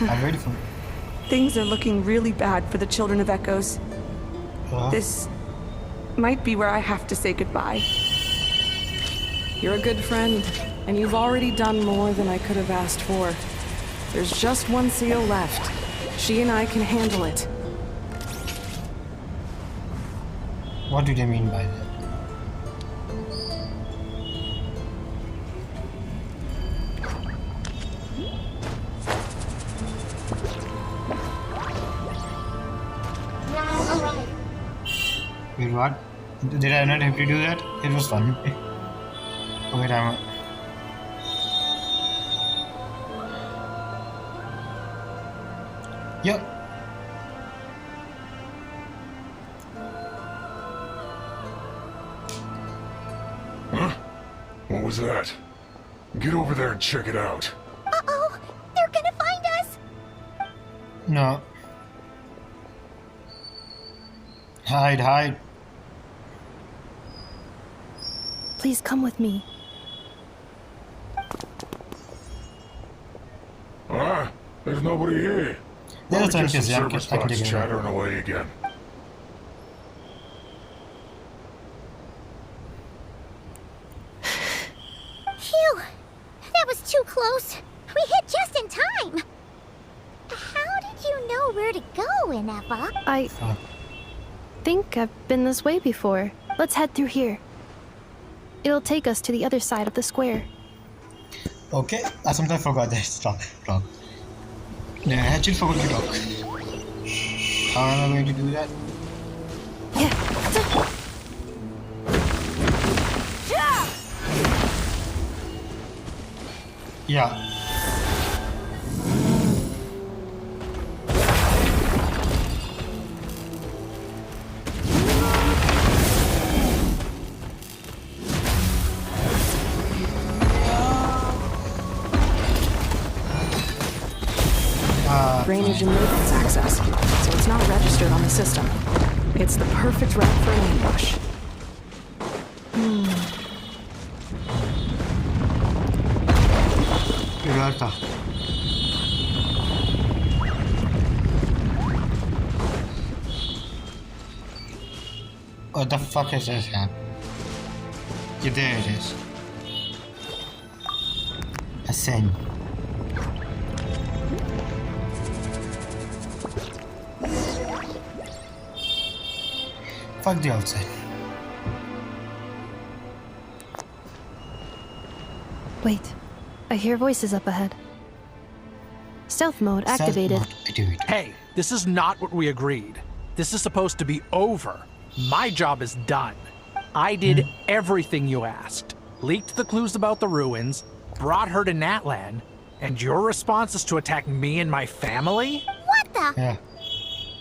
I'm ready for it. Things are looking really bad for the Children of Echoes. This might be where I have to say goodbye. You're a good friend, and you've already done more than I could have asked for. There's just one seal left. She and I can handle it. What do they mean by that? Wait, what? Did I not have to do that? It was fun. Oh, wait, I'm... Yep. Huh? What was that? Get over there and check it out. Uh-oh! They're gonna find us! No. Hide, hide. Please come with me. Ah, there's nobody here. There's Probably a just some chance, service I can bots take it. chattering away again. Phew! That was too close. We hit just in time. How did you know where to go, Ineva? I think I've been this way before. Let's head through here. It'll take us to the other side of the square. Okay, I sometimes forgot that. Stop. Yeah, I actually forgot to talk. How am I going to do that? Yeah. Drainage and maintenance access, so it's not registered on the system. It's the perfect route for an ambush. यार था What the fuck is this, man? Yeah, there it is. Ascend. Fuck the outside. Wait, I hear voices up ahead. Stealth mode activated. Hey, this is not what we agreed. This is supposed to be over. My job is done. I did everything you asked. Leaked the clues about the ruins, brought her to Natlan, and your response is to attack me and my family? What the? Yeah.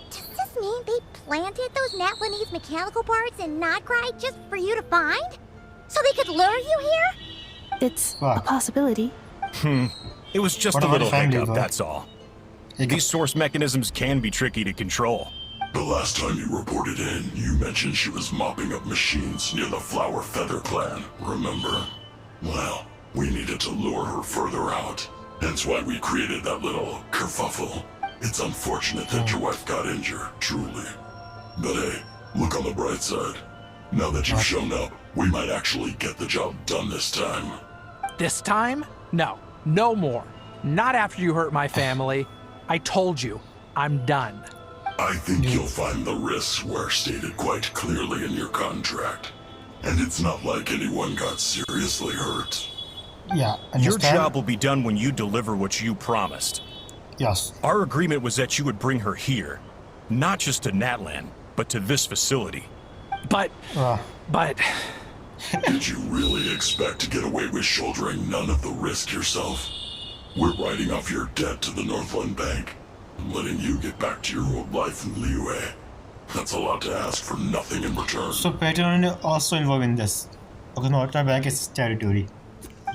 Does this mean they planted those Natlanese mechanical parts in Notgrai just for you to find? So they could lure you here? It's a possibility. It was just a little hiccup, that's all. These source mechanisms can be tricky to control. The last time you reported in, you mentioned she was mopping up machines near the Flower Feather clan, remember? Well, we needed to lure her further out. Hence why we created that little kerfuffle. It's unfortunate that your wife got injured, truly. But hey, look on the bright side. Now that you've shown up, we might actually get the job done this time. This time? No. No more. Not after you hurt my family. I told you. I'm done. I think you'll find the risks were stated quite clearly in your contract. And it's not like anyone got seriously hurt. Yeah, your job will be done when you deliver what you promised. Yes. Our agreement was that you would bring her here. Not just to Natlan, but to this facility. But... Did you really expect to get away with shouldering none of the risk yourself? We're writing off your debt to the Northland Bank. Letting you get back to your old life in Liyue. That's a lot to ask for nothing in return. So Patreon is also involved in this. Because Northland Bank is territory.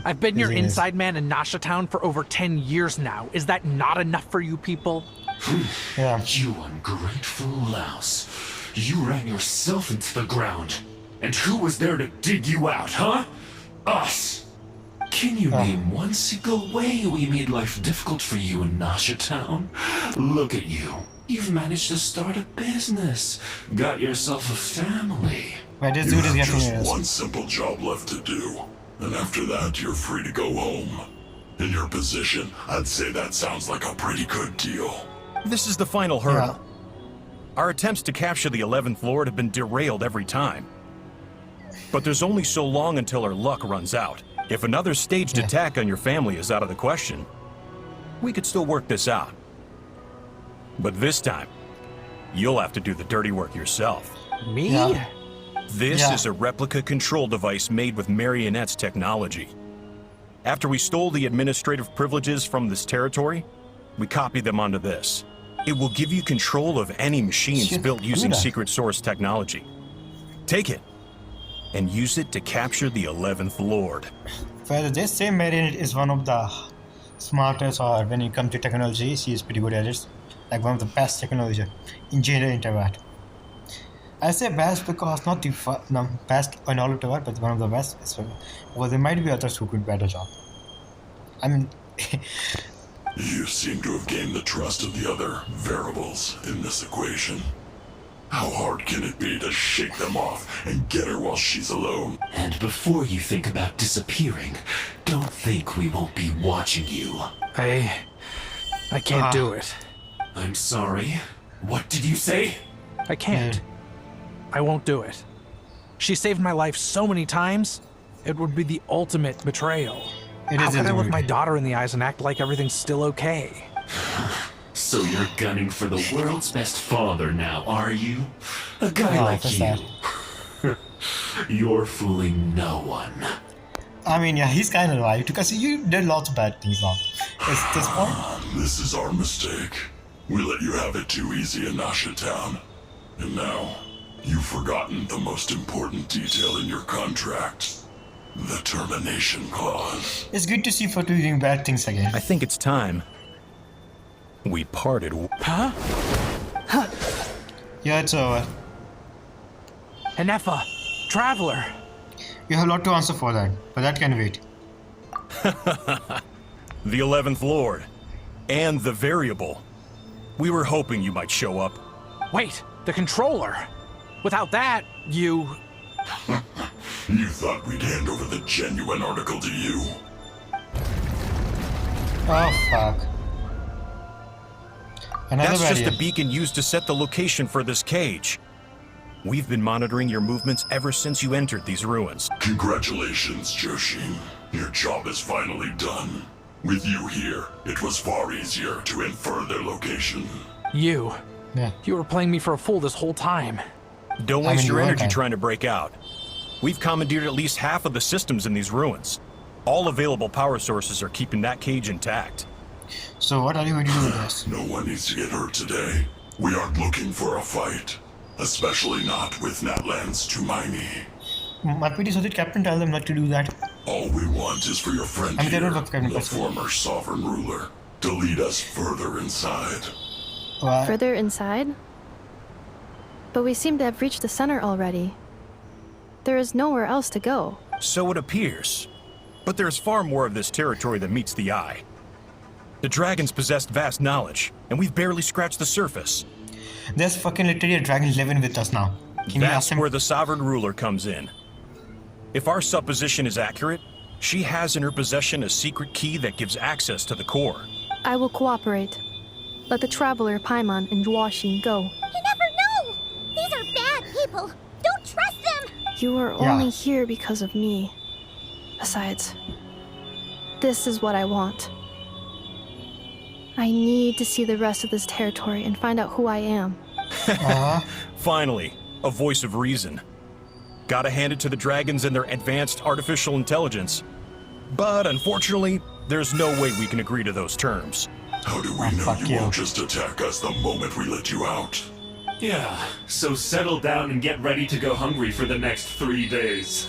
I've been your inside man in Nasha Town for over 10 years now. Is that not enough for you people? Yeah. You ungrateful louse. You ran yourself into the ground. And who was there to dig you out, huh? Us! Can you name one single way we made life difficult for you in Nasha Town? Look at you. You've managed to start a business. Got yourself a family. Why does You dude is have getting just one simple job left to do. And after that, you're free to go home. In your position, I'd say that sounds like a pretty good deal. This is the final hurdle. Our attempts to capture the 11th Lord have been derailed every time. But there's only so long until our luck runs out. If another staged attack on your family is out of the question, we could still work this out. But this time, you'll have to do the dirty work yourself. Me? Yeah. This is a replica control device made with Marionette's technology. After we stole the administrative privileges from this territory, we copied them onto this. It will give you control of any machines built using secret source technology. Take it, and use it to capture the 11th Lord. Well, they say Marionette is one of the smartest, or when it comes to technology, she is pretty good at it. Like one of the best technology in general internet. I say best because not the best in all of the world, but one of the best. Well, there might be others who could do a better job. I mean... You seem to have gained the trust of the other variables in this equation. How hard can it be to shake them off and get her while she's alone? And before you think about disappearing, don't think we won't be watching you. I can't do it. I'm sorry. What did you say? I can't. I won't do it. She saved my life so many times, it would be the ultimate betrayal. How can I look my daughter in the eyes and act like everything's still okay? So you're gunning for the world's best father now, are you? A guy like you. You're fooling no one. I mean, yeah, he's kind of right, because you did lots of bad things now. At this point. This is our mistake. We let you have it too easy in Nasha Town. And now, you've forgotten the most important detail in your contract. The termination clause. It's good to see for doing bad things again. I think it's time we parted. Huh? Yeah, it's over. Hanefa, Traveler. You have a lot to answer for that, but that can wait. The 11th Lord. And the Variable. We were hoping you might show up. Wait, the controller. Without that, you... You thought we'd hand over the genuine article to you? Oh, fuck. Another That's just barrier. the beacon used to set the location for this cage. We've been monitoring your movements ever since you entered these ruins. Congratulations, Joshin. Your job is finally done. With you here, it was far easier to infer their location. You. Yeah. You were playing me for a fool this whole time. Don't waste your you energy okay. trying to break out. We've commandeered at least half of the systems in these ruins. All available power sources are keeping that cage intact. So what are you going to do with this? No one needs to get hurt today. We aren't looking for a fight. Especially not with Natlan's Tumaini. I'm pretty sure that Captain tell them not to do that. All we want is for your friend I mean, they here, don't look Captain the Possible. former sovereign ruler, to lead us further inside. What? Further inside? But we seem to have reached the center already. There is nowhere else to go. So it appears. But there's far more of this territory than meets the eye. The dragons possessed vast knowledge, and we've barely scratched the surface. There's fucking literally a dragon living with us now. Can you ask That's him? where the sovereign ruler comes in. If our supposition is accurate, she has in her possession a secret key that gives access to the core. I will cooperate. Let the Traveler, Paimon, and Yuashin go. You never know! These are bad people! Don't trust them! You are only here because of me. Besides, this is what I want. I need to see the rest of this territory and find out who I am. Finally, a voice of reason. Gotta hand it to the dragons and their advanced artificial intelligence. But unfortunately, there's no way we can agree to those terms. How do we know you won't just attack us the moment we let you out? Yeah, so settle down and get ready to go hungry for the next 3 days.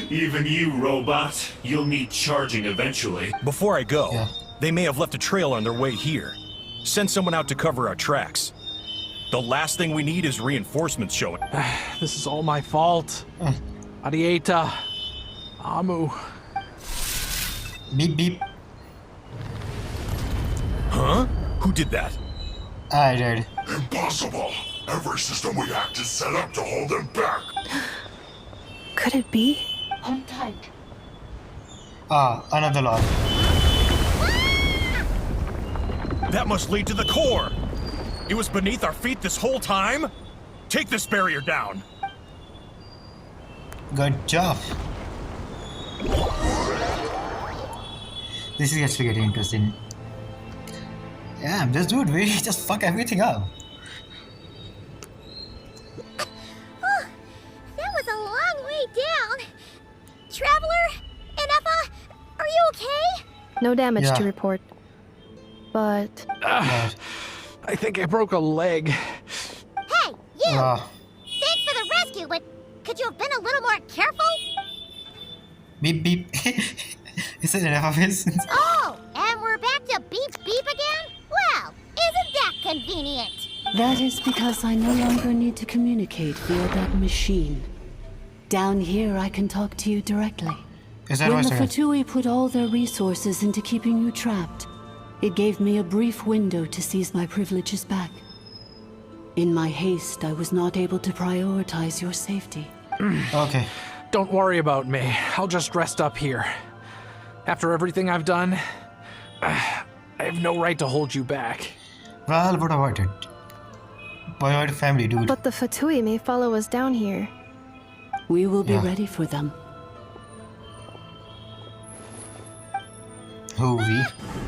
Even you, robot, you'll need charging eventually. Before I go, they may have left a trail on their way here. Send someone out to cover our tracks. The last thing we need is reinforcements showing. This is all my fault. Arieta. Amu. Beep beep. Huh? Who did that? I did. Impossible! Every system we hacked is set up to hold them back! Could it be? Hold tight. Another lot. That must lead to the core! It was beneath our feet this whole time? Take this barrier down! Good job. This gets to get interesting. Yeah, this dude really just fuck everything up. That was a long way down. Traveler? Enefa? Are you okay? No damage Yeah. to report. But I think I broke a leg. Hey, you! Thanks for the rescue, but could you have been a little more careful? Beep beep. Is it enough of his? Oh, and we're back to beep beep again? Well, isn't that convenient? That is because I no longer need to communicate via that machine. Down here, I can talk to you directly. Is that When voice the again? Fatui put all their resources into keeping you trapped, it gave me a brief window to seize my privileges back. In my haste, I was not able to prioritize your safety. Okay. Don't worry about me. I'll just rest up here. After everything I've done, I have no right to hold you back. Well, what about it? Boy, what a family, dude. But the Fatui may follow us down here. We will be ready for them. Who we? More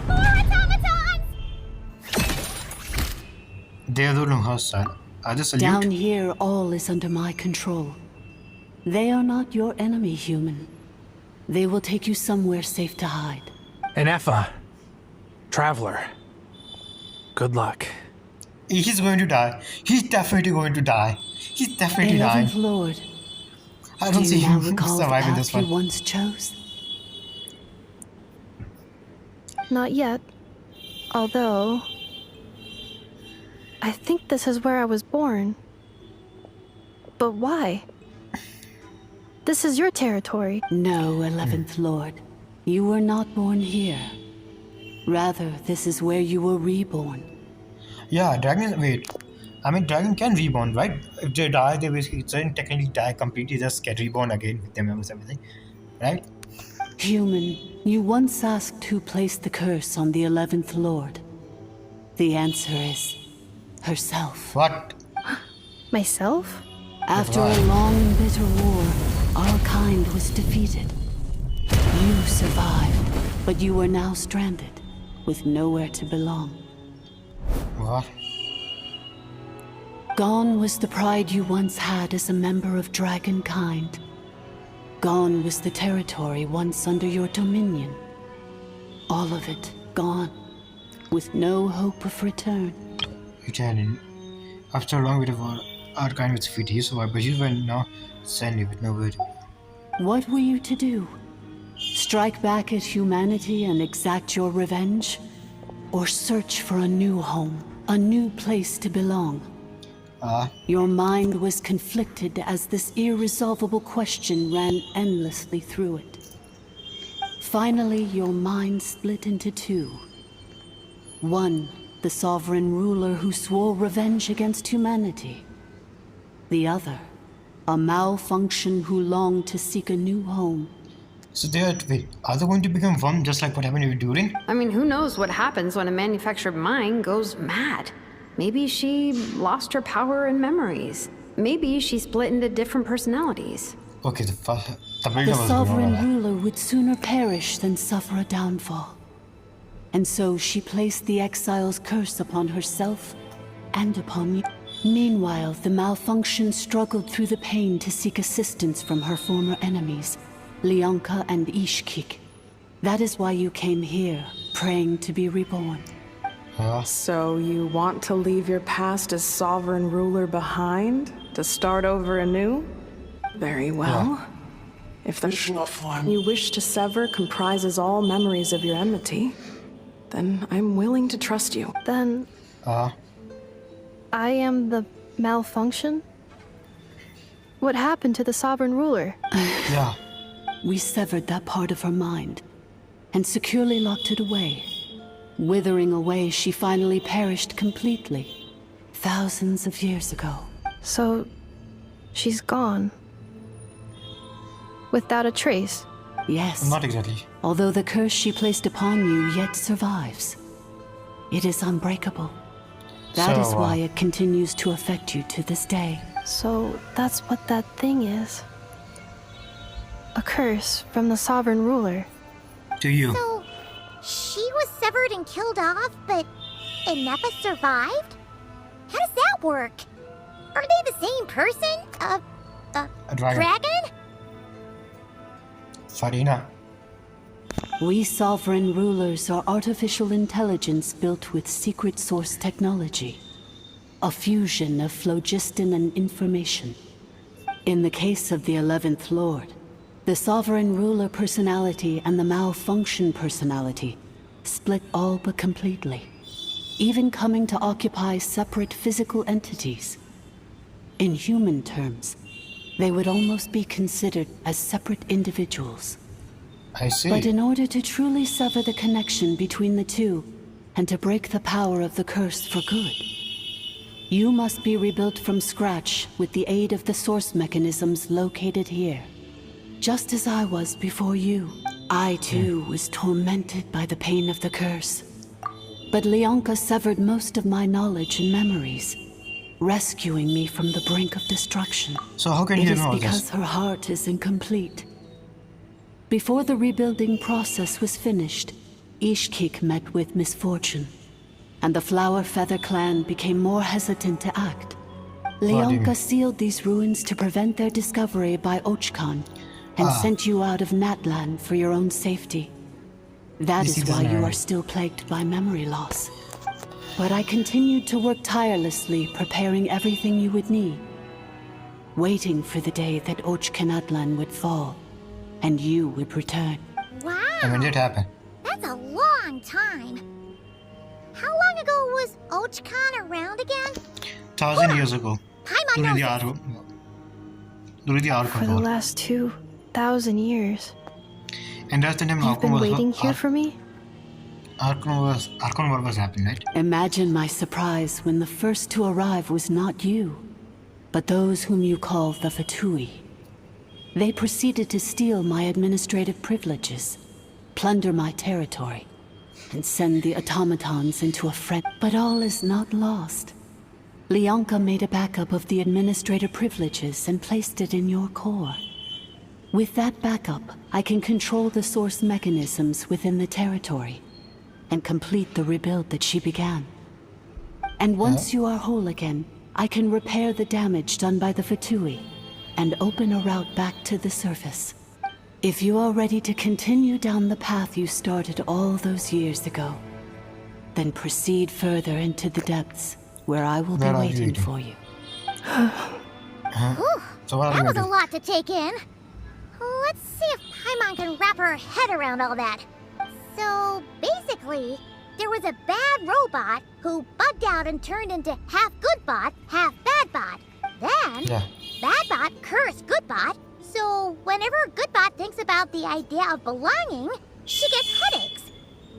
automatons! They don't know her son. I just salute. Down here, all is under my control. They are not your enemy, human. They will take you somewhere safe to hide. Enefa. Traveler. Good luck. He's going to die. He's definitely going to die. He's definitely dying. 11th Lord. I don't Do see you now him recall the surviving this path you one. once chose? Not yet. Although, I think this is where I was born. But why? This is your territory. No, 11th Lord. You were not born here. Rather, this is where you were reborn. Yeah, dragon. Wait, I mean, dragon can reborn, right? If they die, they basically doesn't technically die completely. Just get reborn again with their memories, everything, right? Human, you once asked who placed the curse on the 11th Lord. The answer is herself. What? Myself? After a long and bitter war, our kind was defeated. You survived, but you are now stranded, with nowhere to belong. What? Gone was the pride you once had as a member of dragonkind. Gone was the territory once under your dominion. All of it gone, with no hope of return. Returning. After a long bit of war, our kind was defeated. You survived, but you were now stranded with nowhere to be. What were you to do? Strike back at humanity and exact your revenge? Or search for a new home, a new place to belong? Your mind was conflicted as this irresolvable question ran endlessly through it. Finally, your mind split into two. One, the sovereign ruler who swore revenge against humanity. The other, a malfunction who longed to seek a new home. So wait, are they going to become one just like what happened with Durin? I mean, who knows what happens when a manufactured mind goes mad? Maybe she lost her power and memories. Maybe she split into different personalities. Okay, the sovereign ruler would sooner perish than suffer a downfall. And so she placed the exile's curse upon herself and upon you. Meanwhile, the malfunction struggled through the pain to seek assistance from her former enemies, Leonka and Ishkik. That is why you came here, praying to be reborn. So you want to leave your past as sovereign ruler behind? To start over anew? Very well. If the form you wish to sever comprises all memories of your enmity, then I'm willing to trust you. Then... I am the malfunction? What happened to the sovereign ruler? We severed that part of her mind, and securely locked it away. Withering away, she finally perished completely, thousands of years ago. So, she's gone. Without a trace? Yes. Not exactly. Although the curse she placed upon you yet survives. It is unbreakable. That is why it continues to affect you to this day. So, that's what that thing is. A curse from the sovereign ruler. To you. So, she was severed and killed off, but Inepa survived? How does that work? Are they the same person? A dragon? Farina. We sovereign rulers are artificial intelligence built with secret source technology. A fusion of phlogiston and information. In the case of the 11th Lord, the sovereign ruler personality and the malfunction personality split all but completely, even coming to occupy separate physical entities. In human terms, they would almost be considered as separate individuals. I see. But in order to truly sever the connection between the two, and to break the power of the curse for good, you must be rebuilt from scratch with the aid of the source mechanisms located here. Just as I was before you, I too was tormented by the pain of the curse. But Leonka severed most of my knowledge and memories, rescuing me from the brink of destruction. So how can you know this? It is because this? her heart is incomplete. Before the rebuilding process was finished, Ishkik met with misfortune, and the Flower Feather clan became more hesitant to act. Leonka sealed these ruins to prevent their discovery by Archon, and sent you out of Natlan for your own safety. That is why you are still plagued by memory loss. But I continued to work tirelessly, preparing everything you would need, waiting for the day that Natlan would fall, and you would return. Wow! And when did it happen? That's a long time. How long ago was Archon around again? 1,000 years ago. During the Archon For the War. last 2,000 years. And that's the name You've Archon been was waiting here for me? Archon war was happening, right? Imagine my surprise when the first to arrive was not you, but those whom you call the Fatui. They proceeded to steal my administrative privileges, plunder my territory, and send the automatons into a fret. But all is not lost. Leonka made a backup of the administrator privileges and placed it in your core. With that backup, I can control the source mechanisms within the territory and complete the rebuild that she began. And once you are whole again, I can repair the damage done by the Fatui and open a route back to the surface. If you are ready to continue down the path you started all those years ago, then proceed further into the depths, where I will be waiting for you. So what are That you was gonna a lot to take in. Let's see if Paimon can wrap her head around all that. So, basically, there was a bad robot who bugged out and turned into half good bot, half bad bot. Then, bad bot cursed good bot, so whenever good bot thinks about the idea of belonging, she gets headaches.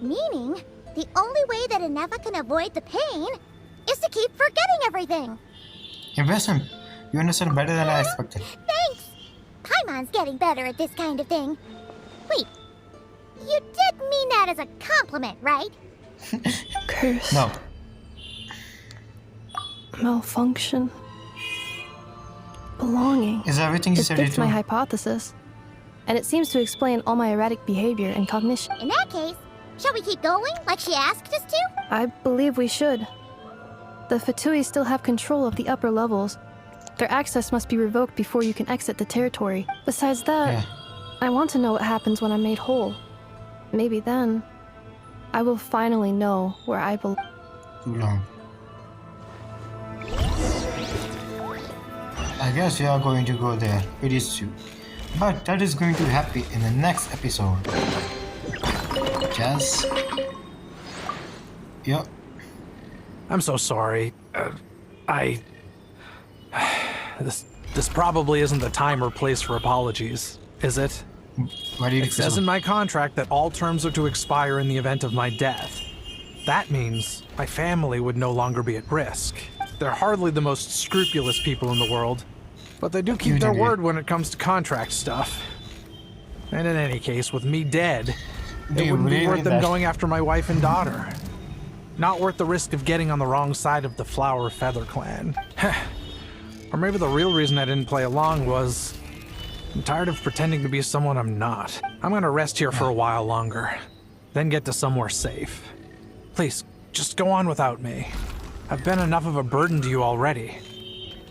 Meaning, the only way that Inefa can avoid the pain is to keep forgetting everything. Impressive. You understand better than I expected. Thanks! Paimon's getting better at this kind of thing. Wait, you did mean that as a compliment, right? Curse. No. Malfunction. Belonging. Is everything you It said fits true? my hypothesis. And it seems to explain all my erratic behavior and cognition. In that case, shall we keep going like she asked us to? I believe we should. The Fatui still have control of the upper levels. Their access must be revoked before you can exit the territory. Besides that, I want to know what happens when I'm made whole. Maybe then, I will finally know where I belong. Too long. I guess we are going to go there pretty soon. But that is going to happen in the next episode. Jazz? Yep. I'm so sorry. This probably isn't the time or place for apologies, is it? Why do you It says in my contract that all terms are to expire in the event of my death. That means my family would no longer be at risk. They're hardly the most scrupulous people in the world, but they do keep their word when it comes to contract stuff. And in any case, with me dead, it wouldn't be worth them going after my wife and daughter. Not worth the risk of getting on the wrong side of the Flower Feather clan. Or maybe the real reason I didn't play along was I'm tired of pretending to be someone I'm not. I'm gonna rest here for a while longer, then get to somewhere safe. Please, just go on without me. I've been enough of a burden to you already.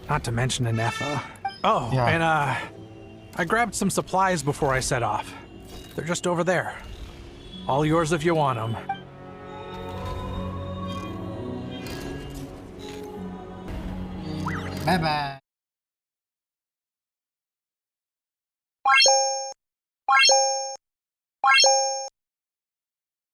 Not to mention Inefa. Oh, and I grabbed some supplies before I set off. They're just over there. All yours if you want them. Bye-bye.